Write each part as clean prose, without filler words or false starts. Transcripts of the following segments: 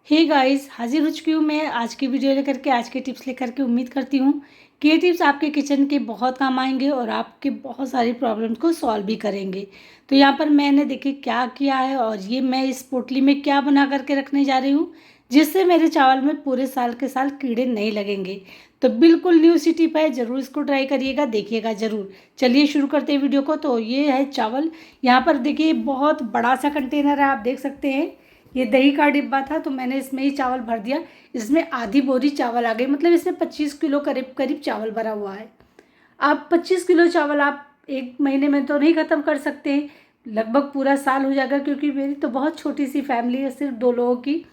Hey guys, हाजिर हो चुकी हूँ मैं आज की वीडियो लेकर के, आज के टिप्स लेकर के। उम्मीद करती हूँ कि ये टिप्स आपके किचन के बहुत काम आएंगे और आपके बहुत सारी प्रॉब्लम्स को सॉल्व भी करेंगे। तो यहाँ पर मैंने देखिए क्या किया है, और ये मैं इस पोटली में क्या बना करके रखने जा रही हूँ जिससे मेरे चावल में पूरे साल के साल कीड़े नहीं लगेंगे। तो बिल्कुल न्यू सी टिप है, ज़रूर इसको ट्राई करिएगा, देखिएगा ज़रूर। चलिए शुरू करते हैं वीडियो को। तो ये है चावल। यहाँ पर देखिए बहुत बड़ा सा कंटेनर है, आप देख सकते हैं। ये दही का डिब्बा था तो मैंने इसमें ही चावल भर दिया। इसमें आधी बोरी चावल आ गई, मतलब इसमें 25 किलो करीब करीब चावल भरा हुआ है। आप 25 किलो चावल आप एक महीने में तो नहीं ख़त्म कर सकते हैं, लगभग पूरा साल हो जाएगा, क्योंकि मेरी तो बहुत छोटी सी फैमिली है, सिर्फ 2 लोगों की।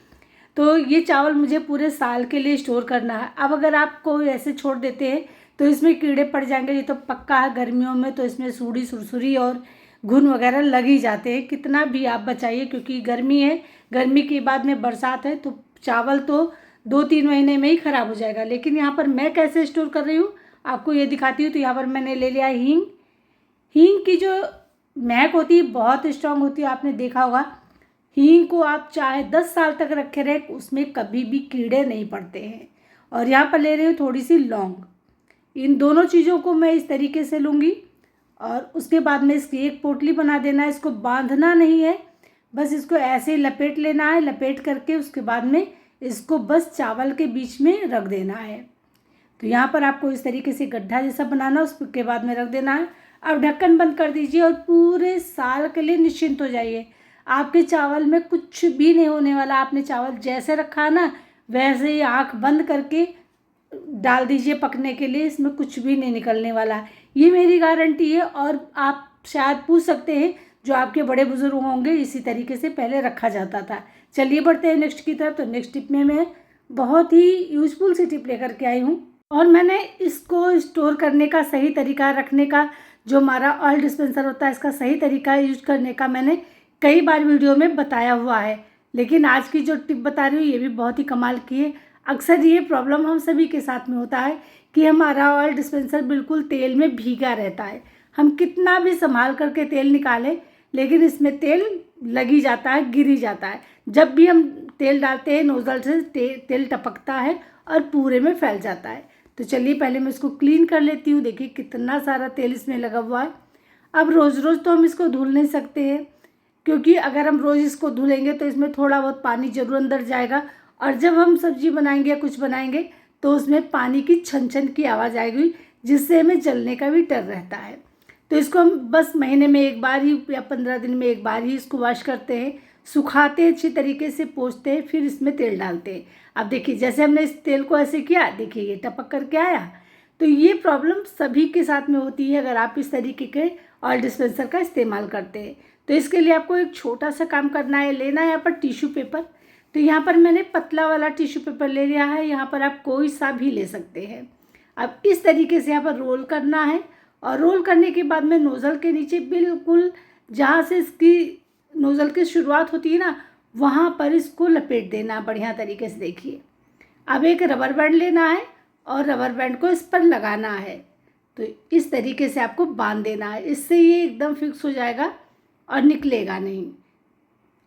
तो ये चावल मुझे पूरे साल के लिए स्टोर करना है। अब अगर आपको ऐसे छोड़ देते हैं तो इसमें कीड़े पड़ जाएंगे, ये तो पक्का है। गर्मियों में तो इसमें सूढ़ी सुरसुरी और घुन वगैरह लग ही जाते हैं। कितना भी आप बचाइए, क्योंकि गर्मी है, गर्मी के बाद में बरसात है, तो चावल तो 2-3 महीने में ही ख़राब हो जाएगा। लेकिन यहाँ पर मैं कैसे स्टोर कर रही हूँ आपको ये दिखाती हूँ। तो यहाँ पर मैंने ले लिया हींग। हींग की जो महक होती है बहुत स्ट्रांग होती है, आपने देखा होगा। हींग को आप चाहे 10 साल तक रखे रहे, उसमें कभी भी कीड़े नहीं पड़ते हैं। और यहाँ पर ले रही हूँ थोड़ी सी लौंग। इन दोनों चीज़ों को मैं इस तरीके से लूँगी, और उसके बाद में इसकी एक पोटली बना देना है। इसको बांधना नहीं है, बस इसको ऐसे ही लपेट लेना है। लपेट करके उसके बाद में इसको बस चावल के बीच में रख देना है। तो यहाँ पर आपको इस तरीके से गड्ढा जैसा बनाना, उसके बाद में रख देना है। अब ढक्कन बंद कर दीजिए और पूरे साल के लिए निश्चिंत हो जाइए। आपके चावल में कुछ भी नहीं होने वाला। आपने चावल जैसे रखा ना वैसे ही आँख बंद करके डाल दीजिए पकने के लिए, इसमें कुछ भी नहीं निकलने वाला है, ये मेरी गारंटी है। और आप शायद पूछ सकते हैं, जो आपके बड़े बुजुर्ग होंगे इसी तरीके से पहले रखा जाता था। चलिए बढ़ते हैं नेक्स्ट की तरफ। तो नेक्स्ट टिप में मैं बहुत ही यूजफुल सी टिप लेकर के आई हूँ, और मैंने इसको स्टोर करने का सही तरीका, रखने का, जो हमारा ऑयल डिस्पेंसर होता है इसका सही तरीका यूज करने का मैंने कई बार वीडियो में बताया हुआ है। लेकिन आज की जो टिप बता रही हूँ ये भी बहुत ही कमाल की है। अक्सर ये प्रॉब्लम हम सभी के साथ में होता है कि हमारा ऑयल डिस्पेंसर बिल्कुल तेल में भीगा रहता है। हम कितना भी संभाल करके तेल निकालें, लेकिन इसमें तेल लगी जाता है, गिरी जाता है। जब भी हम तेल डालते हैं नोज़ल से तेल टपकता है और पूरे में फैल जाता है। तो चलिए पहले मैं इसको क्लीन कर लेती हूँ। देखिए कितना सारा तेल इसमें लगा हुआ है। अब रोज़ रोज़ तो हम इसको धुल नहीं सकते हैं, क्योंकि अगर हम रोज़ इसको धुलेंगे तो इसमें थोड़ा बहुत पानी ज़रूर अंदर जाएगा, और जब हम सब्जी बनाएंगे या कुछ बनाएंगे तो उसमें पानी की छन छन की आवाज़ आएगी, जिससे हमें जलने का भी डर रहता है। तो इसको हम बस महीने में एक बार ही या 15 दिन में एक बार ही इसको वॉश करते हैं, सुखाते हैं अच्छी तरीके से, पोंछते हैं, फिर इसमें तेल डालते हैं। अब देखिए जैसे हमने इस तेल को ऐसे किया, देखिए ये टपक करके आया। तो ये प्रॉब्लम सभी के साथ में होती है अगर आप इस तरीके के ऑयल डिस्पेंसर का इस्तेमाल करते हैं। तो इसके लिए आपको एक छोटा सा काम करना है, लेना है यहाँ पर टिश्यू पेपर। तो यहाँ पर मैंने पतला वाला टिश्यू पेपर ले लिया है, यहाँ पर आप कोई सा भी ले सकते हैं। अब इस तरीके से यहाँ पर रोल करना है, और रोल करने के बाद में नोज़ल के नीचे बिल्कुल जहाँ से इसकी नोज़ल की शुरुआत होती है ना, वहाँ पर इसको लपेट देना बढ़िया तरीके से। देखिए अब एक रबर बैंड लेना है और रबर बैंड को इस पर लगाना है। तो इस तरीके से आपको बांध देना है, इससे ये एकदम फिक्स हो जाएगा और निकलेगा नहीं।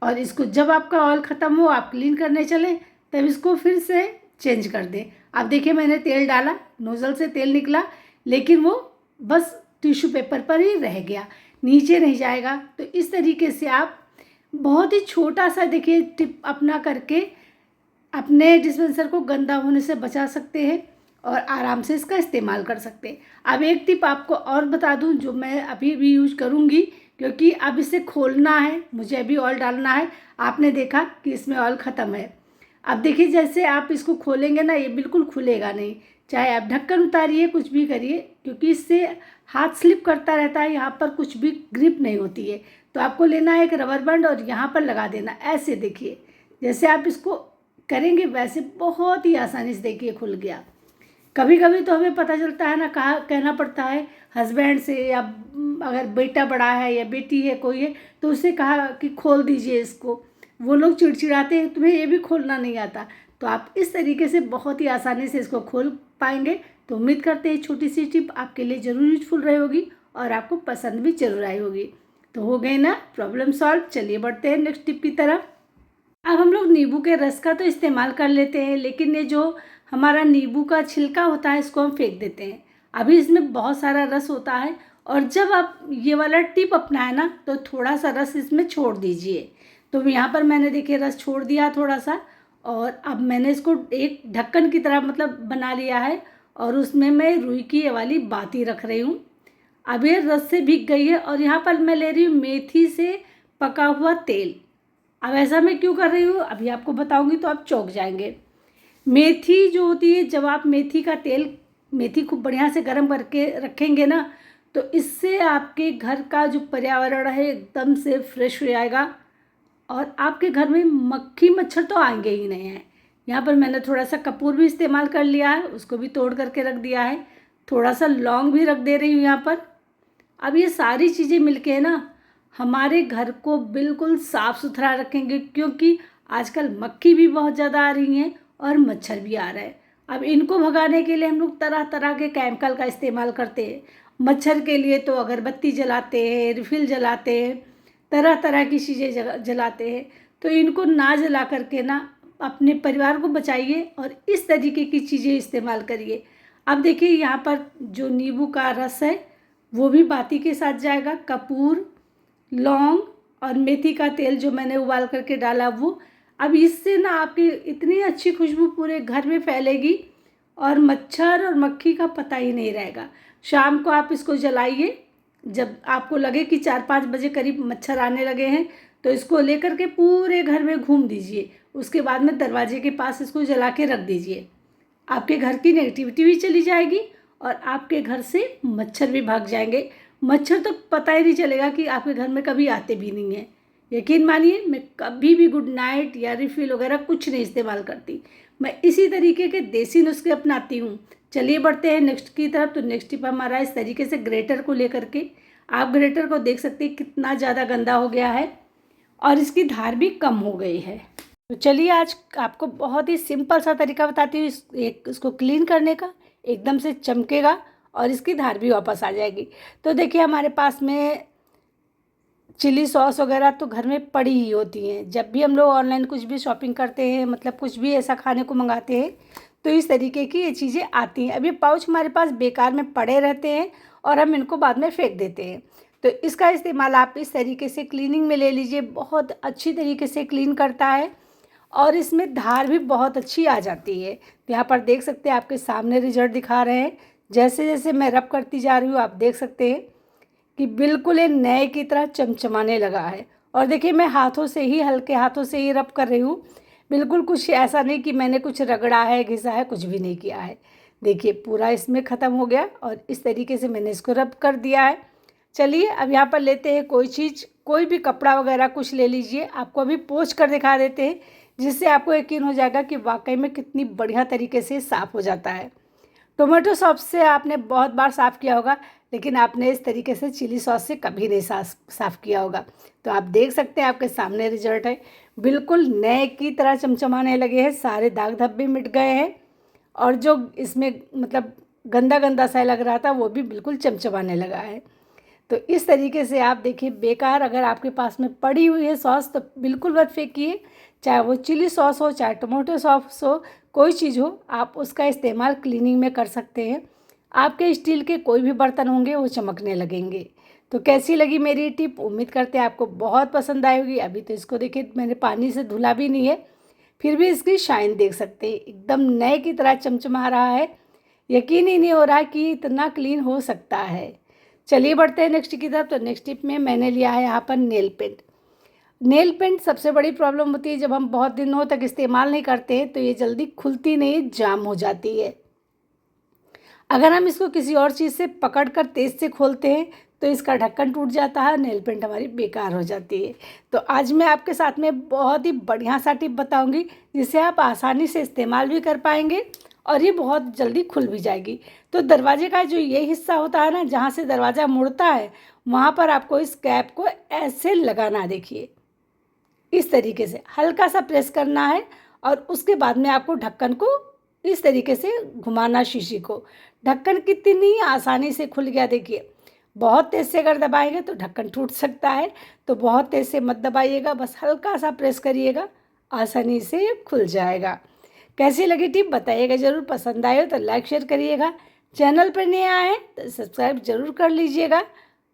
और इसको जब आपका ऑयल ख़त्म हो, आप क्लीन करने चलें, तब इसको फिर से चेंज कर दें। अब देखिए मैंने तेल डाला, नोज़ल से तेल निकला, लेकिन वो बस टिश्यू पेपर पर ही रह गया, नीचे नहीं जाएगा। तो इस तरीके से आप बहुत ही छोटा सा देखिए टिप अपना करके अपने डिस्पेंसर को गंदा होने से बचा सकते हैं और आराम से इसका इस्तेमाल कर सकते हैं। अब एक टिप आपको और बता दूं जो मैं अभी भी यूज करूंगी, क्योंकि अब इसे खोलना है, मुझे अभी ऑयल डालना है। आपने देखा कि इसमें ऑयल ख़त्म है। अब देखिए जैसे आप इसको खोलेंगे ना, ये बिल्कुल खुलेगा नहीं, चाहे आप ढक्कन उतारिए, कुछ भी करिए, क्योंकि इससे हाथ स्लिप करता रहता है, यहाँ पर कुछ भी ग्रिप नहीं होती है। तो आपको लेना है एक रबर बैंड और यहाँ पर लगा देना ऐसे। देखिए जैसे आप इसको करेंगे वैसे बहुत ही आसानी से देखिए खुल गया। कभी कभी तो हमें पता चलता है ना, कहा कहना पड़ता है हस्बैंड से, या अगर बेटा बड़ा है या बेटी है कोई है तो उससे कहा कि खोल दीजिए इसको, वो लोग चिड़चिड़ाते हैं तुम्हें ये भी खोलना नहीं आता। तो आप इस तरीके से बहुत ही आसानी से इसको खोल पाएंगे। तो उम्मीद करते हैं छोटी सी टिप आपके लिए ज़रूर यूजफुल रही होगी और आपको पसंद भी जरूर आई होगी। तो हो गई ना प्रॉब्लम सॉल्व। चलिए बढ़ते हैं नेक्स्ट टिप की तरफ। अब हम लोग नींबू के रस का तो इस्तेमाल कर लेते हैं, लेकिन ये जो हमारा नींबू का छिलका होता है इसको हम फेंक देते हैं। अभी इसमें बहुत सारा रस होता है, और जब आप ये वाला टिप अपनाए ना तो थोड़ा सा रस इसमें छोड़ दीजिए। तो यहाँ पर मैंने देखिए रस छोड़ दिया थोड़ा सा, और अब मैंने इसको एक ढक्कन की तरह मतलब बना लिया है, और उसमें मैं रुई की ये वाली बाती रख रही हूँ। अब ये रस से भीग गई है, और यहाँ पर मैं ले रही हूँ मेथी से पका हुआ तेल। अब ऐसा मैं क्यों कर रही हूँ अभी आपको बताऊँगी तो आप चौंक जाएंगे। मेथी जो होती है, जब आप मेथी का तेल, मेथी खूब बढ़िया से गर्म करके रखेंगे ना, तो इससे आपके घर का जो पर्यावरण है एकदम से फ्रेश हो जाएगा, और आपके घर में मक्खी मच्छर तो आएंगे ही नहीं हैं। यहाँ पर मैंने थोड़ा सा कपूर भी इस्तेमाल कर लिया है, उसको भी तोड़ करके रख दिया है। थोड़ा सा लौंग भी रख दे रही हूँ यहाँ पर। अब ये सारी चीज़ें मिलके ना हमारे घर को बिल्कुल साफ़ सुथरा रखेंगे, क्योंकि आजकल मक्खी भी बहुत ज़्यादा आ रही हैं और मच्छर भी आ रहा है। अब इनको भगाने के लिए हम लोग तरह तरह के केमिकल का इस्तेमाल करते हैं। मच्छर के लिए तो अगरबत्ती जलाते हैं, रिफिल जलाते हैं, तरह तरह की चीज़ें जलाते हैं। तो इनको ना जला करके ना अपने परिवार को बचाइए और इस तरीके की चीज़ें इस्तेमाल करिए। अब देखिए यहाँ पर जो नींबू का रस है वो भी बाती के साथ जाएगा, कपूर, लौंग और मेथी का तेल जो मैंने उबाल करके डाला वो। अब इससे ना आपकी इतनी अच्छी खुशबू पूरे घर में फैलेगी, और मच्छर और मक्खी का पता ही नहीं रहेगा। शाम को आप इसको जलाइए, जब आपको लगे कि 4-5 बजे करीब मच्छर आने लगे हैं तो इसको लेकर के पूरे घर में घूम दीजिए। उसके बाद में दरवाजे के पास इसको जला के रख दीजिए। आपके घर की नेगेटिविटी भी चली जाएगी, और आपके घर से मच्छर भी भाग जाएंगे। मच्छर तो पता ही नहीं चलेगा कि आपके घर में कभी आते भी नहीं हैं। यकीन मानिए, मैं कभी भी गुड नाइट या रिफिल वगैरह कुछ नहीं इस्तेमाल करती। मैं इसी तरीके के देसी नुस्खे अपनाती हूँ। चलिए बढ़ते हैं नेक्स्ट की तरफ। तो नेक्स्ट टिप हमारा इस तरीके से ग्रेटर को लेकर के, आप ग्रेटर को देख सकते हैं कितना ज़्यादा गंदा हो गया है और इसकी धार भी कम हो गई है। तो चलिए आज आपको बहुत ही सिंपल सा तरीका बताती हूँ इसको क्लीन करने का। एकदम से चमकेगा और इसकी धार भी वापस आ जाएगी। तो देखिए हमारे पास में चिली सॉस वगैरह तो घर में पड़ी ही होती हैं। जब भी हम लोग ऑनलाइन कुछ भी शॉपिंग करते हैं, मतलब कुछ भी ऐसा खाने को मंगाते हैं, तो इस तरीके की ये चीज़ें आती हैं। अब ये पाउच हमारे पास बेकार में पड़े रहते हैं और हम इनको बाद में फेंक देते हैं। तो इसका इस्तेमाल आप इस तरीके से क्लीनिंग में ले लीजिए, बहुत अच्छी तरीके से क्लीन करता है और इसमें धार भी बहुत अच्छी आ जाती है। तो यहाँ पर देख सकते हैं, आपके सामने रिजल्ट दिखा रहे हैं। जैसे जैसे मैं रब करती जा रही हूँ आप देख सकते हैं कि बिल्कुल ये नए की तरह चमचमाने लगा है। और देखिए मैं हाथों से ही, हल्के हाथों से ही रब कर रही हूँ। बिल्कुल कुछ ऐसा नहीं कि मैंने कुछ रगड़ा है, घिसा है, कुछ भी नहीं किया है। देखिए पूरा इसमें ख़त्म हो गया और इस तरीके से मैंने इसको रब कर दिया है। चलिए अब यहाँ पर लेते हैं कोई चीज़, कोई भी कपड़ा वगैरह कुछ ले लीजिए। आपको अभी पोंछ कर दिखा देते हैं, जिससे आपको यकीन हो जाएगा कि वाकई में कितनी बढ़िया तरीके से साफ़ हो जाता है। टोमेटो सॉस से आपने बहुत बार साफ़ किया होगा, लेकिन आपने इस तरीके से चिली सॉस से कभी नहीं साफ़ किया होगा। तो आप देख सकते हैं आपके सामने रिजल्ट है। बिल्कुल नए की तरह चमचमाने लगे हैं, सारे दाग धब्बे मिट गए हैं और जो इसमें मतलब गंदा गंदा सा लग रहा था वो भी बिल्कुल चमचमाने लगा है। तो इस तरीके से आप देखिए, बेकार अगर आपके पास में पड़ी हुई है सॉस तो बिल्कुल मत फेंकिए। चाहे वो चिली सॉस हो, चाहे टमाटो सॉस हो, कोई चीज़ हो, आप उसका इस्तेमाल क्लीनिंग में कर सकते हैं। आपके स्टील के कोई भी बर्तन होंगे वो चमकने लगेंगे। तो कैसी लगी मेरी टिप? उम्मीद करते हैं आपको बहुत पसंद आई होगी। अभी तो इसको देखिए मैंने पानी से धुला भी नहीं है, फिर भी इसकी शाइन देख सकते हैं, एकदम नए की तरह चमचमा रहा है। यकीन ही नहीं हो रहा कि इतना क्लीन हो सकता है। चलिए बढ़ते हैं नेक्स्ट की तरफ। तो नेक्स्ट टिप में मैंने लिया है यहाँ पर नेल पेंट। नेल पेंट सबसे बड़ी प्रॉब्लम होती है, जब हम बहुत दिनों तक इस्तेमाल नहीं करते हैं तो ये जल्दी खुलती नहीं, जाम हो जाती है। अगर हम इसको किसी और चीज़ से पकड़ कर तेज़ से खोलते हैं तो इसका ढक्कन टूट जाता है, नेल पेंट हमारी बेकार हो जाती है। तो आज मैं आपके साथ में बहुत ही बढ़िया सा टिप बताऊंगी, जिससे आप आसानी से इस्तेमाल भी कर पाएंगे और ये बहुत जल्दी खुल भी जाएगी। तो दरवाजे का जो ये हिस्सा होता है ना, जहाँ से दरवाज़ा मुड़ता है, वहाँ पर आपको इस कैप को ऐसे लगाना, देखिए इस तरीके से हल्का सा प्रेस करना है और उसके बाद में आपको ढक्कन को इस तरीके से घुमाना, शीशी को। ढक्कन कितनी आसानी से खुल गया देखिए। बहुत तेज़ से अगर दबाएंगे तो ढक्कन टूट सकता है, तो बहुत तेज़ से मत दबाइएगा, बस हल्का सा प्रेस करिएगा, आसानी से ये खुल जाएगा। कैसी लगी टिप बताइएगा ज़रूर। पसंद आए हो तो लाइक शेयर करिएगा। चैनल पर नए आए हैं तो सब्सक्राइब ज़रूर कर लीजिएगा,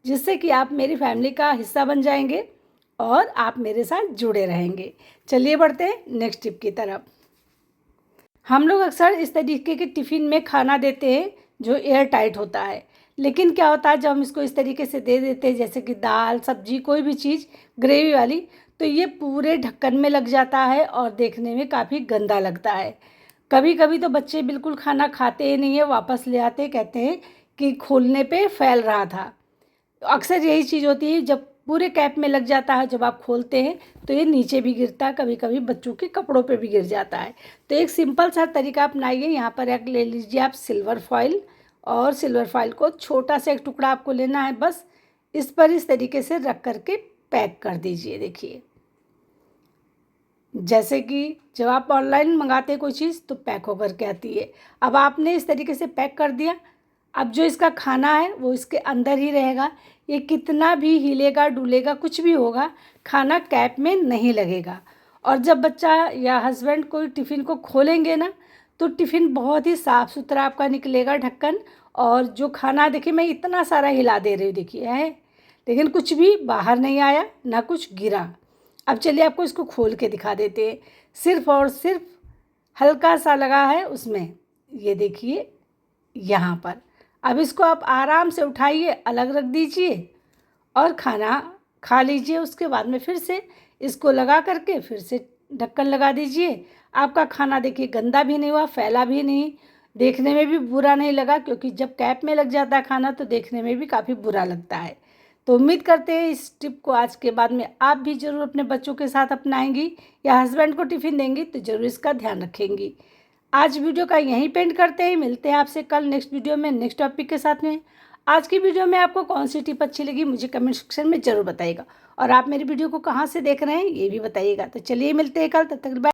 जिससे कि आप मेरी फैमिली का हिस्सा बन जाएंगे और आप मेरे साथ जुड़े रहेंगे। चलिए बढ़ते हैं नेक्स्ट टिप की तरफ। हम लोग अक्सर इस तरीके के टिफ़िन में खाना देते हैं जो एयर टाइट होता है, लेकिन क्या होता है जब हम इसको इस तरीके से दे देते हैं, जैसे कि दाल सब्जी कोई भी चीज़ ग्रेवी वाली, तो ये पूरे ढक्कन में लग जाता है और देखने में काफ़ी गंदा लगता है। कभी कभी तो बच्चे बिल्कुल खाना खाते ही नहीं है, वापस ले आते, कहते हैं कि खोलने पे फैल रहा था। तो अक्सर यही चीज़ होती है, जब पूरे कैप में लग जाता है, जब आप खोलते हैं तो ये नीचे भी गिरता है, कभी कभी बच्चों के कपड़ों पे भी गिर जाता है। तो एक सिंपल सा तरीका अपनाइए। यहाँ पर एक ले लीजिए आप सिल्वर फॉइल, और सिल्वर फॉइल को छोटा सा एक टुकड़ा आपको लेना है, बस इस पर इस तरीके से रख करके पैक कर दीजिए। देखिए, जैसे कि जब आप ऑनलाइन मंगाते हैं कोई चीज़ तो पैक होकर के आती है। अब आपने इस तरीके से पैक कर दिया, अब जो इसका खाना है वो इसके अंदर ही रहेगा। ये कितना भी हिलेगा डुलेगा कुछ भी होगा, खाना कैप में नहीं लगेगा। और जब बच्चा या हस्बैंड कोई टिफ़िन को खोलेंगे ना, तो टिफ़िन बहुत ही साफ़ सुथरा आपका निकलेगा ढक्कन। और जो खाना, देखिए मैं इतना सारा हिला दे रही हूँ, देखिए है, लेकिन कुछ भी बाहर नहीं आया, ना कुछ गिरा। अब चलिए आपको इसको खोल के दिखा देते हैं। सिर्फ और सिर्फ हल्का सा लगा है उसमें, ये देखिए यहाँ पर। अब इसको आप आराम से उठाइए, अलग रख दीजिए और खाना खा लीजिए। उसके बाद में फिर से इसको लगा करके फिर से ढक्कन लगा दीजिए। आपका खाना देखिए गंदा भी नहीं हुआ, फैला भी नहीं, देखने में भी बुरा नहीं लगा, क्योंकि जब कैप में लग जाता है खाना तो देखने में भी काफ़ी बुरा लगता है। तो उम्मीद करते हैं इस टिप को आज के बाद में आप भी ज़रूर अपने बच्चों के साथ अपनाएंगी, या हस्बैंड को टिफ़िन देंगी तो ज़रूर इसका ध्यान रखेंगी। आज वीडियो का यहीं पेंड करते हैं, मिलते हैं आपसे कल नेक्स्ट वीडियो में नेक्स्ट टॉपिक के साथ में। आज की वीडियो में आपको कौन सी टिप अच्छी लगी मुझे कमेंट सेक्शन में ज़रूर बताइएगा, और आप मेरी वीडियो को कहाँ से देख रहे हैं ये भी बताइएगा। तो चलिए मिलते हैं कल, तब तक बाय।